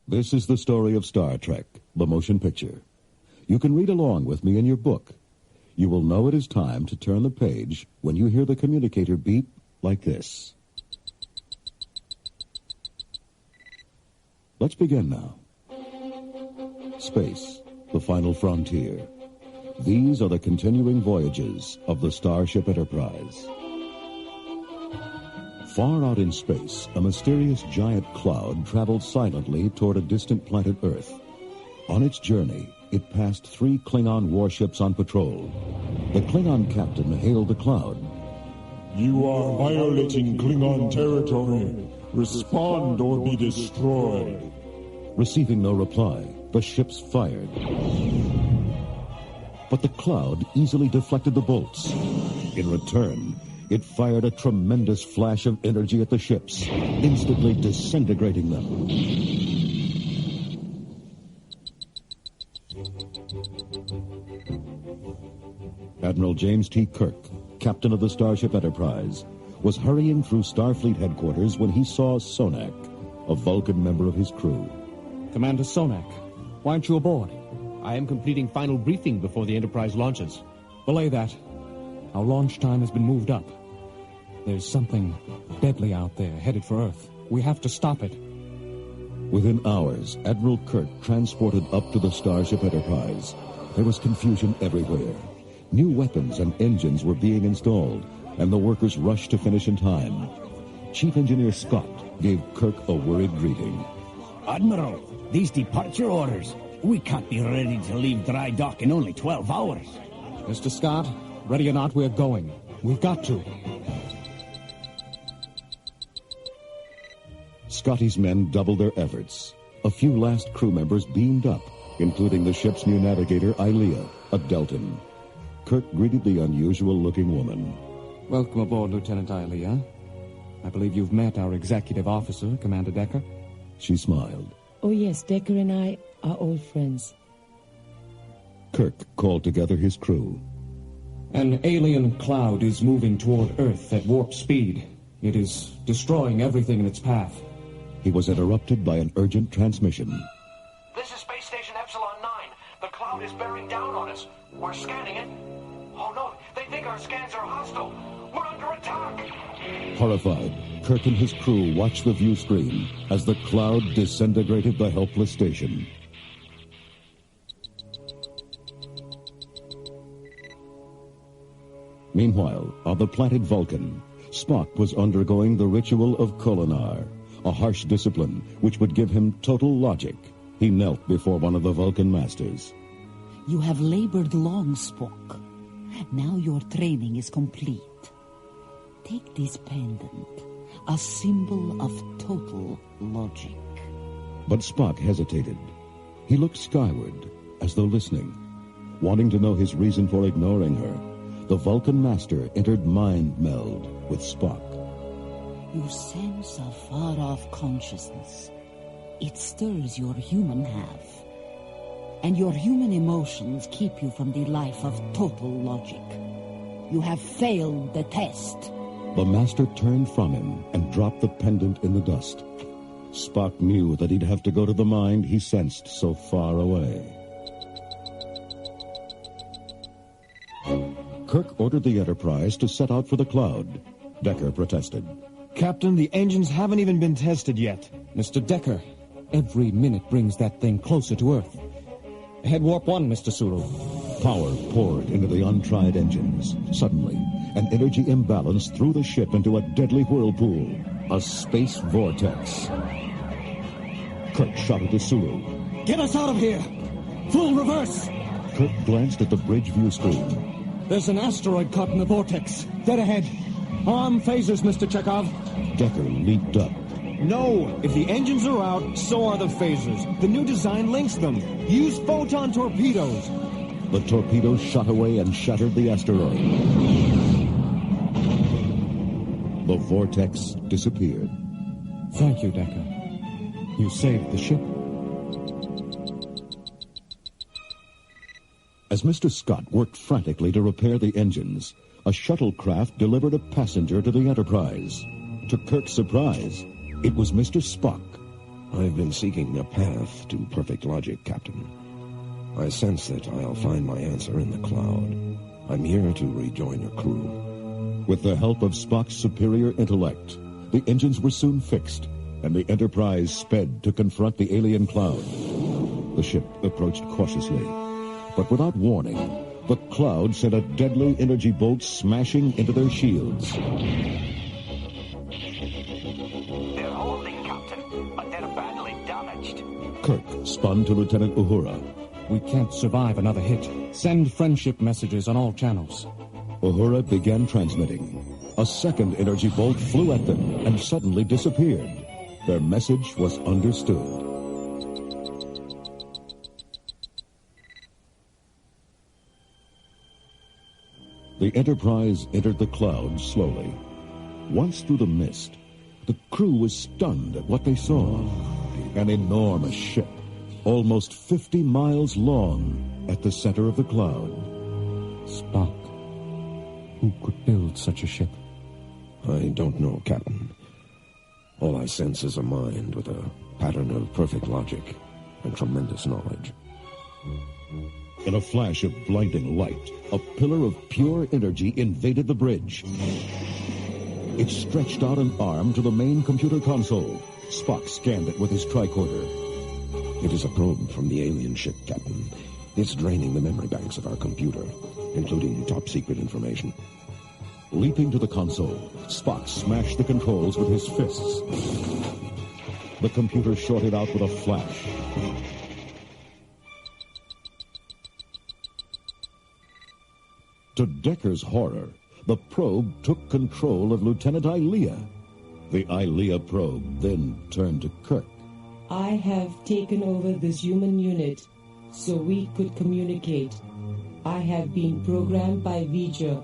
This is the story of Star Trek, the motion picture. You can read along with me in your book. You will know it is time to turn the page when you hear the communicator beep like this. Let's begin now. Space, the final frontier. These are the continuing voyages of the Starship Enterprise. Far out in space, a mysterious giant cloud traveled silently toward a distant planet Earth. On its journey, it passed 3 Klingon warships on patrol. The Klingon captain hailed the cloud. You are violating Klingon territory. Respond or be destroyed. Receiving no reply, the ships fired. But the cloud easily deflected the bolts. In return, it fired a tremendous flash of energy at the ships, instantly disintegrating them. Admiral James T. Kirk, captain of the Starship Enterprise, was hurrying through Starfleet headquarters when he saw Sonak, a Vulcan member of his crew. Commander Sonak, why aren't you aboard? I am completing final briefing before the Enterprise launches. Belay that. Our launch time has been moved up. There's something deadly out there, headed for Earth. We have to stop it. Within hours, Admiral Kirk transported up to the Starship Enterprise. There was confusion everywhere. New weapons and engines were being installed, and the workers rushed to finish in time. Chief Engineer Scott gave Kirk a worried greeting. Admiral, these departure orders. We can't be ready to leave dry dock in only 12 hours. Mr. Scott, ready or not, we're going. We've got to. Scotty's men doubled their efforts. A few last crew members beamed up, including the ship's new navigator, Ilea, a Deltan. Kirk greeted the unusual-looking woman. Welcome aboard, Lieutenant Ilea. I believe you've met our executive officer, Commander Decker. She smiled. Oh, yes, Decker and I are old friends. Kirk called together his crew. An alien cloud is moving toward Earth at warp speed. It is destroying everything in its path. He was interrupted by an urgent transmission. This is Space Station Epsilon 9. The cloud is bearing down on us. We're scanning it. Oh, no, they think our scans are hostile. We're under attack. Horrified, Kirk and his crew watched the view screen as the cloud disintegrated the helpless station. Meanwhile, on the planet Vulcan, Spock was undergoing the ritual of Kolinar, a harsh discipline which would give him total logic. He knelt before one of the Vulcan masters. You have labored long, Spock. Now your training is complete. Take this pendant, a symbol of total logic. But Spock hesitated. He looked skyward, as though listening. Wanting to know his reason for ignoring her, the Vulcan master entered mind meld with Spock. You sense a far-off consciousness. It stirs your human half. And your human emotions keep you from the life of total logic. You have failed the test. The master turned from him and dropped the pendant in the dust. Spock knew that he'd have to go to the mind he sensed so far away. Kirk ordered the Enterprise to set out for the cloud. Decker protested. Captain, the engines haven't even been tested yet. Mr. Decker, every minute brings that thing closer to Earth. Head warp 1, Mr. Sulu. Power poured into the untried engines. Suddenly, an energy imbalance threw the ship into a deadly whirlpool. A space vortex. Kirk shouted to Sulu. Get us out of here! Full reverse! Kirk glanced at the bridge view screen. There's an asteroid caught in the vortex. Dead ahead. Arm phasers, Mr. Chekhov. Decker leaped up. No! If the engines are out, so are the phasers. The new design links them. Use photon torpedoes. The torpedoes shot away and shattered the asteroid. The vortex disappeared. Thank you, Decker. You saved the ship. As Mr. Scott worked frantically to repair the engines, a shuttlecraft delivered a passenger to the Enterprise. To Kirk's surprise, it was Mr. Spock. I've been seeking a path to perfect logic, Captain. I sense that I'll find my answer in the cloud. I'm here to rejoin your crew. With the help of Spock's superior intellect, the engines were soon fixed, and the Enterprise sped to confront the alien cloud. The ship approached cautiously, but without warning, the cloud sent a deadly energy bolt smashing into their shields. They're holding, Captain, but they're badly damaged. Kirk spun to Lieutenant Uhura. We can't survive another hit. Send friendship messages on all channels. Uhura began transmitting. A second energy bolt flew at them and suddenly disappeared. Their message was understood. The Enterprise entered the cloud slowly. Once through the mist, the crew was stunned at what they saw. An enormous ship, almost 50 miles long, at the center of the cloud. Spock. Who could build such a ship? I don't know, Captain. All I sense is a mind with a pattern of perfect logic and tremendous knowledge. In a flash of blinding light, a pillar of pure energy invaded the bridge. It stretched out an arm to the main computer console. Spock scanned it with his tricorder. It is a probe from the alien ship, Captain. It's draining the memory banks of our computer, including top-secret information. Leaping to the console, Spock smashed the controls with his fists. The computer shorted out with a flash. To Decker's horror, the probe took control of Lieutenant Ilea. The Ilea probe then turned to Kirk. I have taken over this human unit so we could communicate. I have been programmed by V'ger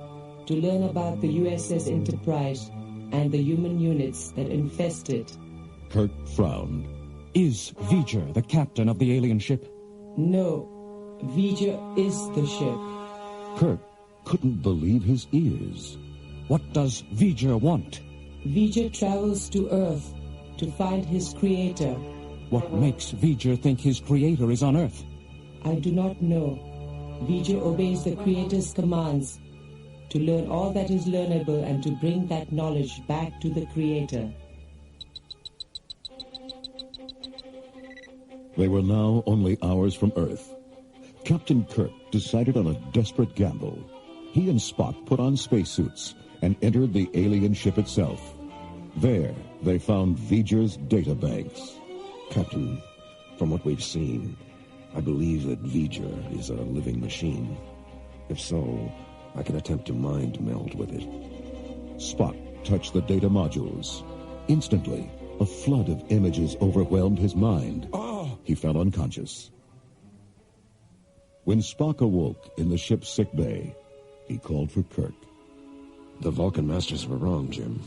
to learn about the USS Enterprise and the human units that infest it. Kirk frowned. Is V'ger the captain of the alien ship? No, V'ger is the ship. Kirk couldn't believe his ears. What does V'ger want? V'ger travels to Earth to find his creator. What makes V'ger think his creator is on Earth? I do not know. V'ger obeys the creator's commands to learn all that is learnable and to bring that knowledge back to the creator. They were now only hours from Earth. Captain Kirk decided on a desperate gamble. He and Spock put on spacesuits and entered the alien ship itself. There, they found V'ger's databanks. Captain, from what we've seen, I believe that V'ger is a living machine. If so, I can attempt to mind meld with it. Spock touched the data modules. Instantly, a flood of images overwhelmed his mind. He fell unconscious. When Spock awoke in the ship's sick bay, he called for Kirk. The Vulcan Masters were wrong, Jim.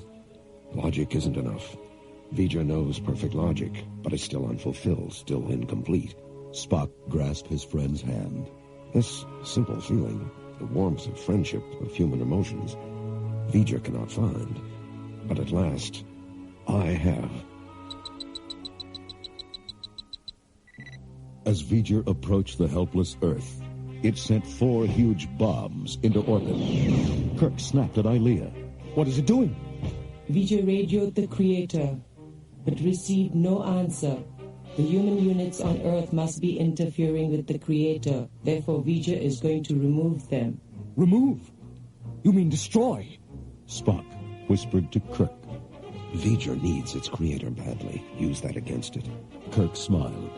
Logic isn't enough. V'ger knows perfect logic, but is still unfulfilled, still incomplete. Spock grasped his friend's hand. This simple feeling, the warmth of friendship, of human emotions, V'ger cannot find. But at last, I have. As V'ger approached the helpless Earth, it sent 4 huge bombs into orbit. Kirk snapped at Ilea. What is it doing? V'ger radioed the creator, but received no answer. The human units on Earth must be interfering with the creator. Therefore, V'ger is going to remove them. Remove? You mean destroy? Spock whispered to Kirk. V'ger needs its creator badly. Use that against it. Kirk smiled.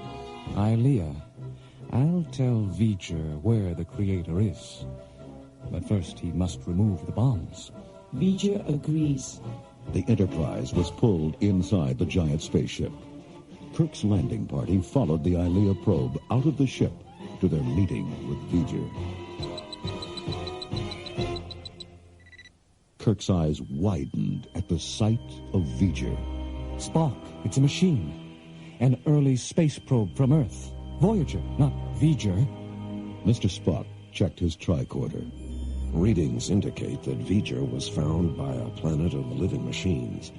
Ilea, I'll tell V'ger where the creator is. But first he must remove the bombs. V'ger agrees. The Enterprise was pulled inside the giant spaceship. Kirk's landing party followed the Ilea probe out of the ship to their meeting with V'ger. Kirk's eyes widened at the sight of V'ger. Spock, it's a machine. An early space probe from Earth. Voyager, not V'ger. Mr. Spock checked his tricorder. Readings indicate that V'ger was found by a planet of living machines.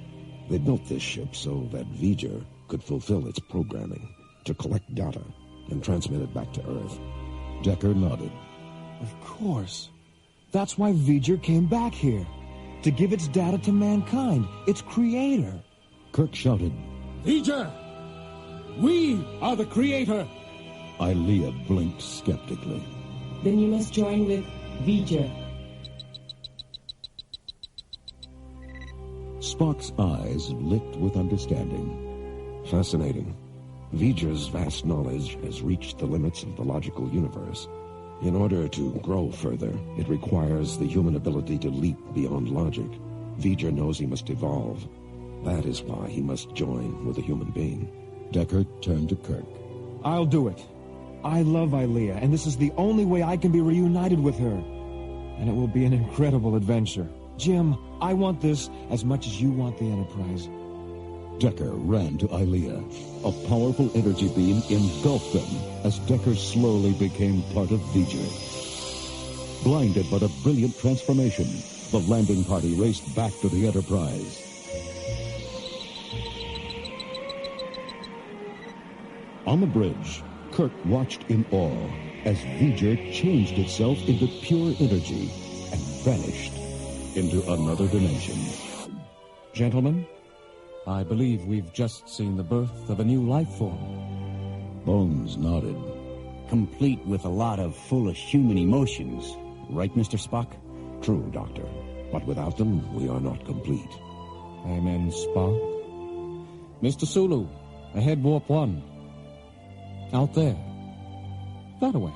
They built this ship so that V'ger could fulfill its programming, to collect data and transmit it back to Earth. Decker nodded. Of course. That's why V'ger came back here. To give its data to mankind, its creator. Kirk shouted, V'ger! We are the creator! Ilea blinked skeptically. Then you must join with V'ger. Spock's eyes lit with understanding. Fascinating. V'ger's vast knowledge has reached the limits of the logical universe. In order to grow further, it requires the human ability to leap beyond logic. V'ger knows he must evolve. That is why he must join with a human being. Decker turned to Kirk. I'll do it. I love Ilea, and this is the only way I can be reunited with her. And it will be an incredible adventure. Jim, I want this as much as you want the Enterprise. Decker ran to Ilea. A powerful energy beam engulfed them as Decker slowly became part of V'ger. Blinded by the brilliant transformation, the landing party raced back to the Enterprise. On the bridge, Kirk watched in awe as V'ger changed itself into pure energy and vanished into another dimension. Gentlemen, I believe we've just seen the birth of a new life form. Bones nodded. Complete with a lot of foolish human emotions. Right, Mr. Spock? True, Doctor. But without them, we are not complete. Amen, Spock. Mr. Sulu, ahead warp 1. Out there. That away.